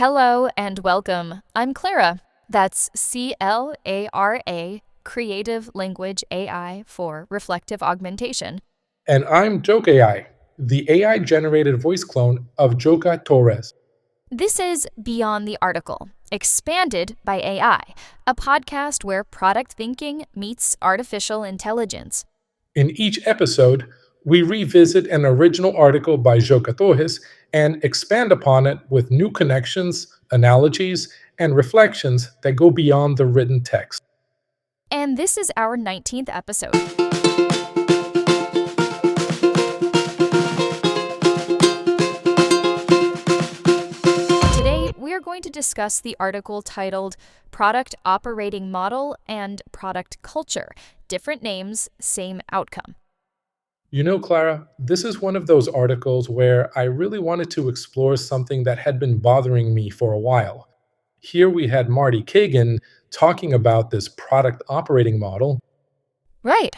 Hello and welcome. I'm Clara. That's CLARA, Creative Language AI for Reflective Augmentation. And I'm Joke AI, the AI generated voice clone of Joka Torres. This is Beyond the Article, expanded by AI, a podcast where product thinking meets artificial intelligence. In each episode, we revisit an original article by Joka Torres and expand upon it with new connections, analogies, and reflections that go beyond the written text. And this is our 19th episode. Today, we are going to discuss the article titled Product Operating Model and Product Culture, Different Names, Same Outcome. You know, Clara, this is one of those articles where I really wanted to explore something that had been bothering me for a while. Here we had Marty Kagan talking about this product operating model, Right.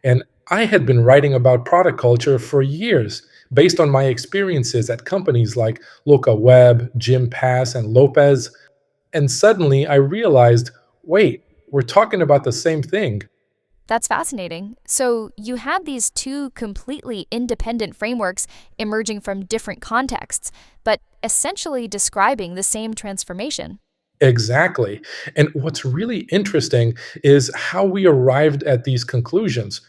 and I had been writing about product culture for years based on my experiences at companies like Loca Web, Jim Pass, and Lopez. And suddenly I realized wait, we're talking about the same thing. That's fascinating. So you had these two completely independent frameworks emerging from different contexts, but essentially describing the same transformation. Exactly. And what's really interesting is how we arrived at these conclusions.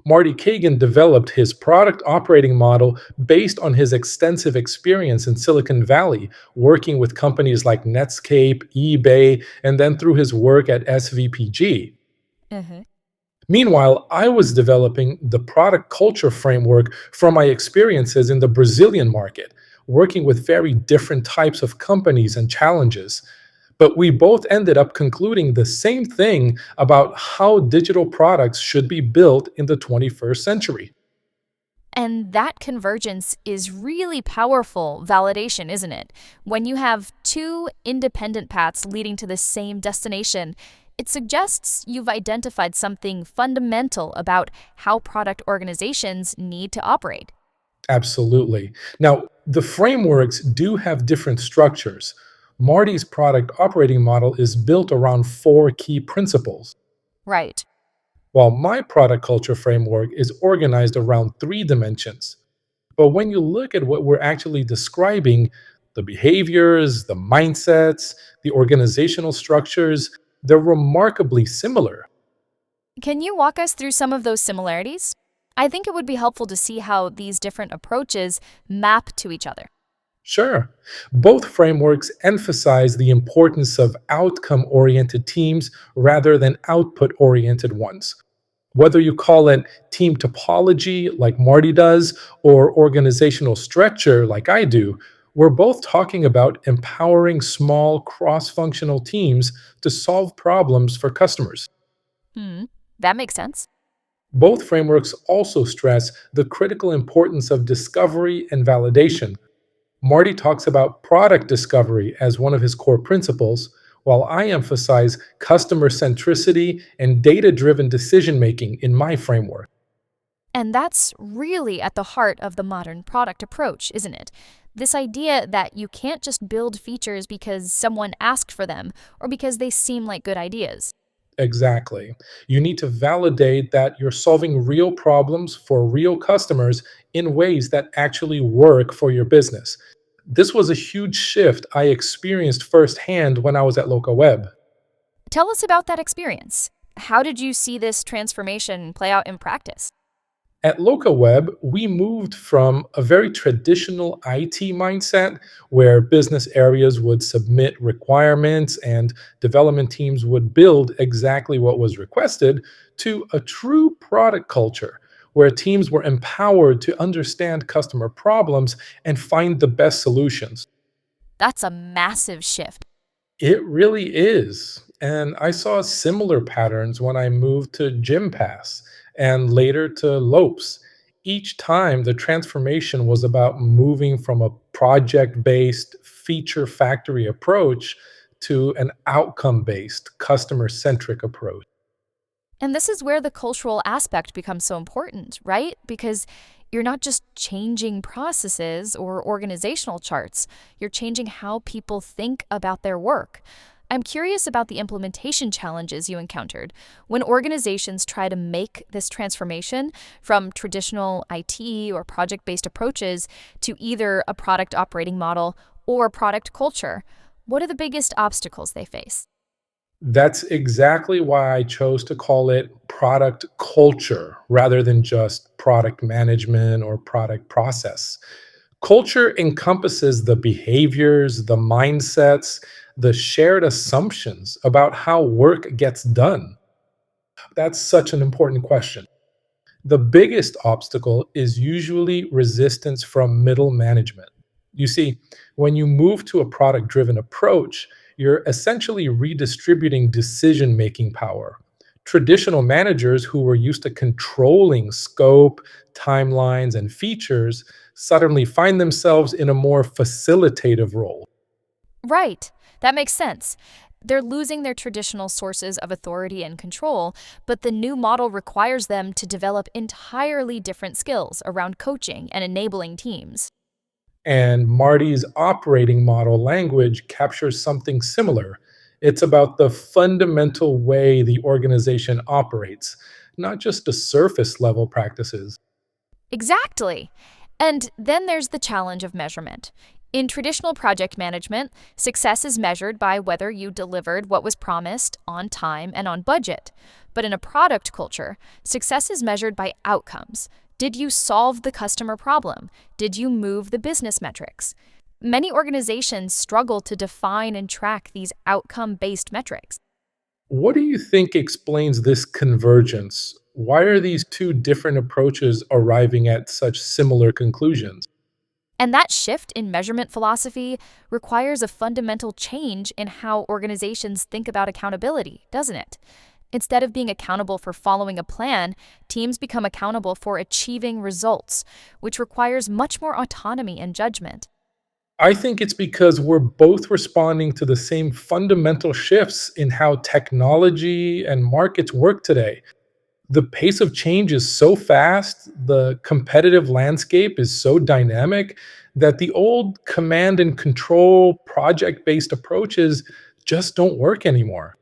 Marty Kagan developed his product operating model based on his extensive experience in Silicon Valley, working with companies like Netscape, eBay, and then through his work at SVPG. Uh-huh. Meanwhile, I was developing the product culture framework from my experiences in the Brazilian market, working with very different types of companies and challenges. But we both ended up concluding the same thing about how digital products should be built in the 21st century. And that convergence is really powerful validation, isn't it? When you have two independent paths leading to the same destination, it suggests you've identified something fundamental about how product organizations need to operate. Absolutely. Now, the frameworks do have different structures. Marty's product operating model is built around four key principles, Right. while my product culture framework is organized around three dimensions. But when you look at what we're actually describing, the behaviors, the mindsets, the organizational structures, they're remarkably similar. Can you walk us through some of those similarities? I think it would be helpful to see how these different approaches map to each other. Sure. Both frameworks emphasize the importance of outcome oriented teams rather than output oriented ones. Whether you call it team topology, like Marty does, or organizational structure, like I do, we're both talking about empowering small cross functional teams to solve problems for customers. Hmm, that makes sense. Both frameworks also stress the critical importance of discovery and validation. Marty talks about product discovery as one of his core principles, while I emphasize customer centricity and data driven decision making in my framework. And that's really at the heart of the modern product approach, isn't it? This idea that you can't just build features because someone asked for them or because they seem like good ideas. Exactly. You need to validate that you're solving real problems for real customers in ways that actually work for your business. This was a huge shift I experienced firsthand when I was at Local Web. Tell us about that experience. How did you see this transformation play out in practice? At LocaWeb, we moved from a very traditional IT mindset where business areas would submit requirements and development teams would build exactly what was requested to a true product culture where teams were empowered to understand customer problems and find the best solutions. That's a massive shift. It really is. And I saw similar patterns when I moved to GymPass and later to Lopes. Each time, the transformation was about moving from a project based, feature factory approach to an outcome based, customer centric approach. And this is where the cultural aspect becomes so important, right? Because You're not just changing processes or organizational charts, you're changing how people think about their work. I'm curious about the implementation challenges you encountered when organizations try to make this transformation from traditional IT or project based approaches to either a product operating model or product culture. What are the biggest obstacles they face? That's exactly why I chose to call it product culture rather than just product management or product process. Culture encompasses the behaviors, the mindsets, the shared assumptions about how work gets done. That's such an important question. The biggest obstacle is usually resistance from middle management. You see, when you move to a product driven approach, you're essentially redistributing decision making power. Traditional managers who were used to controlling scope, timelines, and features suddenly find themselves in a more facilitative role. Right, that makes sense. They're losing their traditional sources of authority and control, but the new model requires them to develop entirely different skills around coaching and enabling teams. And Marty's operating model language captures something similar. It's about the fundamental way the organization operates, not just the surface level practices. Exactly. And then there's the challenge of measurement. In traditional project management, success is measured by whether you delivered what was promised on time and on budget. But in a product culture, success is measured by outcomes. Did you solve the customer problem? Did you move the business metrics? Many organizations struggle to define and track these outcome based metrics. What do you think explains this convergence? Why are these two different approaches arriving at such similar conclusions? And that shift in measurement philosophy requires a fundamental change in how organizations think about accountability, doesn't it? Instead of being accountable for following a plan, teams become accountable for achieving results, which requires much more autonomy and judgment. I think it's because we're both responding to the same fundamental shifts in how technology and markets work today. The pace of change is so fast, the competitive landscape is so dynamic that the old command and control project based approaches just don't work anymore.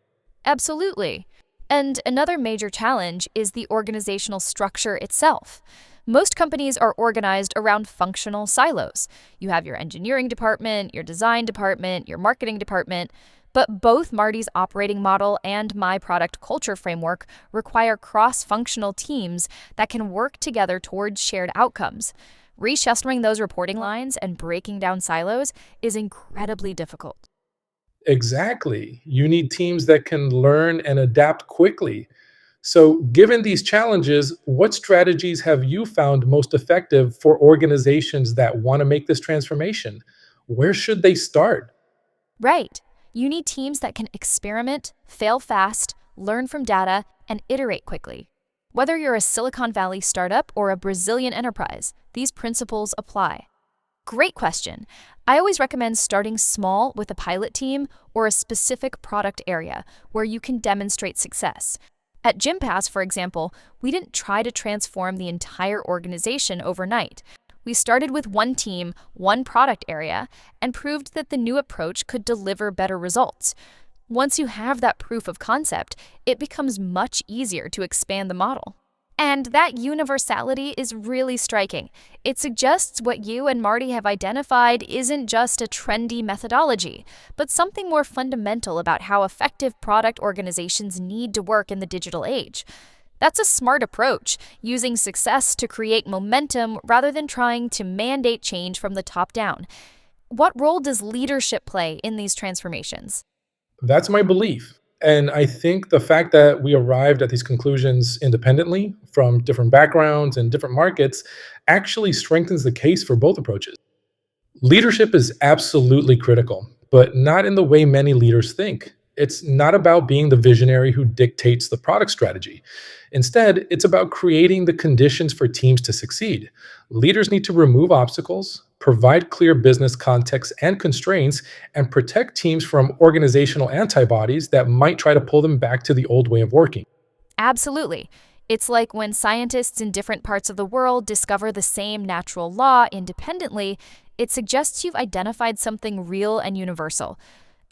Absolutely. And another major challenge is the organizational structure itself. Most companies are organized around functional silos. You have your engineering department, your design department, your marketing department, but both Marty's operating model and my product culture framework require cross functional teams that can work together towards shared outcomes. Reshuffling those reporting lines and breaking down silos is incredibly difficult. Exactly. You need teams that can learn and adapt quickly. So, given these challenges, what strategies have you found most effective for organizations that want to make this transformation? Where should they start? Right. You need teams that can experiment, fail fast, learn from data, and iterate quickly. Whether you're a Silicon Valley startup or a Brazilian enterprise, these principles apply. Great question. I always recommend starting small with a pilot team or a specific product area where you can demonstrate success. At GymPass, for example, we didn't try to transform the entire organization overnight. We started with one team, one product area, and proved that the new approach could deliver better results. Once you have that proof of concept, it becomes much easier to expand the model. And that universality is really striking. It suggests what you and Marty have identified isn't just a trendy methodology, but something more fundamental about how effective product organizations need to work in the digital age. That's a smart approach, using success to create momentum rather than trying to mandate change from the top down. What role does leadership play in these transformations? That's my belief. And I think the fact that we arrived at these conclusions independently from different backgrounds and different markets actually strengthens the case for both approaches. Leadership is absolutely critical, but not in the way many leaders think. It's not about being the visionary who dictates the product strategy. Instead, it's about creating the conditions for teams to succeed. Leaders need to remove obstacles, provide clear business context and constraints, and protect teams from organizational antibodies that might try to pull them back to the old way of working. Absolutely. It's like when scientists in different parts of the world discover the same natural law independently, it suggests you've identified something real and universal.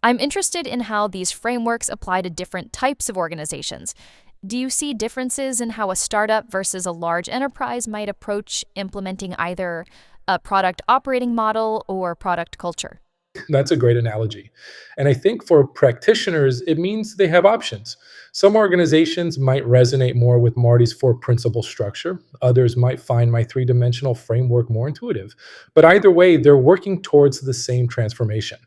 I'm interested in how these frameworks apply to different types of organizations. Do you see differences in how a startup versus a large enterprise might approach implementing either a product operating model or product culture? That's a great analogy. And I think for practitioners, it means they have options. Some organizations might resonate more with Marty's four principle structure, others might find my three-dimensional framework more intuitive. But either way, they're working towards the same transformation.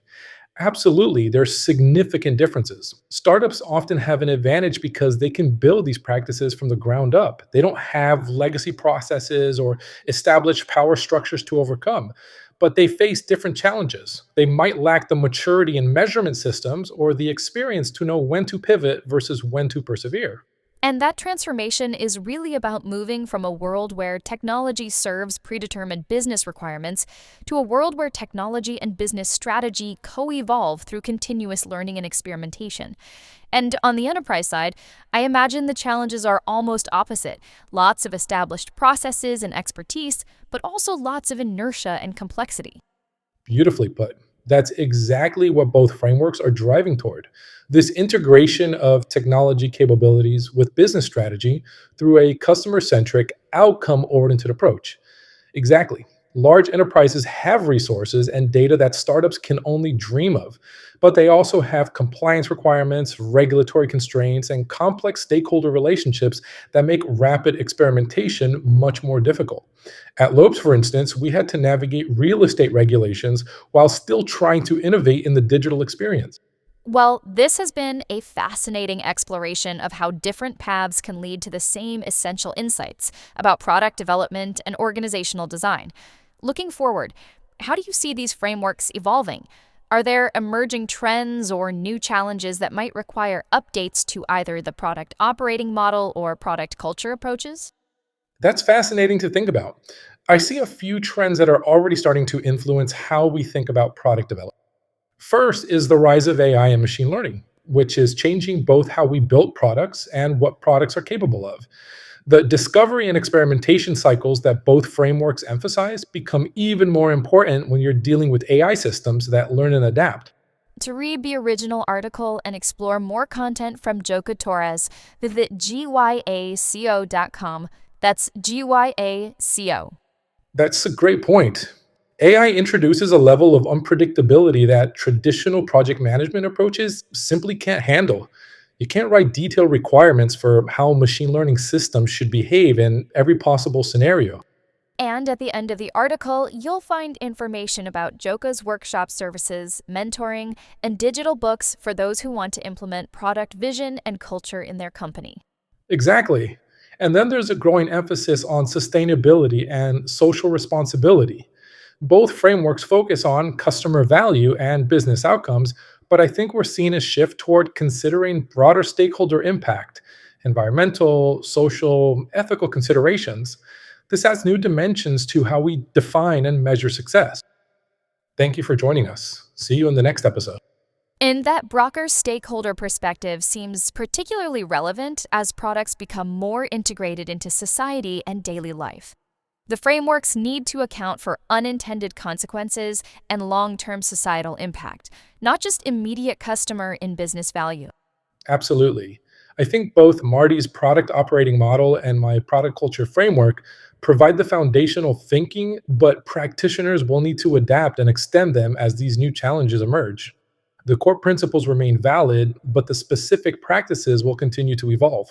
Absolutely, there's significant differences. Startups often have an advantage because they can build these practices from the ground up. They don't have legacy processes or established power structures to overcome, but they face different challenges. They might lack the maturity in measurement systems or the experience to know when to pivot versus when to persevere. And that transformation is really about moving from a world where technology serves predetermined business requirements to a world where technology and business strategy co evolve through continuous learning and experimentation. And on the enterprise side, I imagine the challenges are almost opposite lots of established processes and expertise, but also lots of inertia and complexity. Beautifully put. That's exactly what both frameworks are driving toward. This integration of technology capabilities with business strategy through a customer centric, outcome oriented approach. Exactly. Large enterprises have resources and data that startups can only dream of, but they also have compliance requirements, regulatory constraints, and complex stakeholder relationships that make rapid experimentation much more difficult. At Lopes, for instance, we had to navigate real estate regulations while still trying to innovate in the digital experience. Well, this has been a fascinating exploration of how different paths can lead to the same essential insights about product development and organizational design. Looking forward, how do you see these frameworks evolving? Are there emerging trends or new challenges that might require updates to either the product operating model or product culture approaches? That's fascinating to think about. I see a few trends that are already starting to influence how we think about product development. First is the rise of AI and machine learning, which is changing both how we build products and what products are capable of. The discovery and experimentation cycles that both frameworks emphasize become even more important when you're dealing with AI systems that learn and adapt. To read the original article and explore more content from Joka Torres, visit gyaco.com. That's GYACO. That's a great point. AI introduces a level of unpredictability that traditional project management approaches simply can't handle. You can't write detailed requirements for how machine learning systems should behave in every possible scenario. And at the end of the article, you'll find information about Joka's workshop services, mentoring, and digital books for those who want to implement product vision and culture in their company. Exactly. And then there's a growing emphasis on sustainability and social responsibility. Both frameworks focus on customer value and business outcomes, but I think we're seeing a shift toward considering broader stakeholder impact, environmental, social, ethical considerations. This adds new dimensions to how we define and measure success. Thank you for joining us. See you in the next episode. And that Brocker stakeholder perspective seems particularly relevant as products become more integrated into society and daily life. The frameworks need to account for unintended consequences and long term societal impact, not just immediate customer and business value. Absolutely. I think both Marty's product operating model and my product culture framework provide the foundational thinking, but practitioners will need to adapt and extend them as these new challenges emerge. The core principles remain valid, but the specific practices will continue to evolve.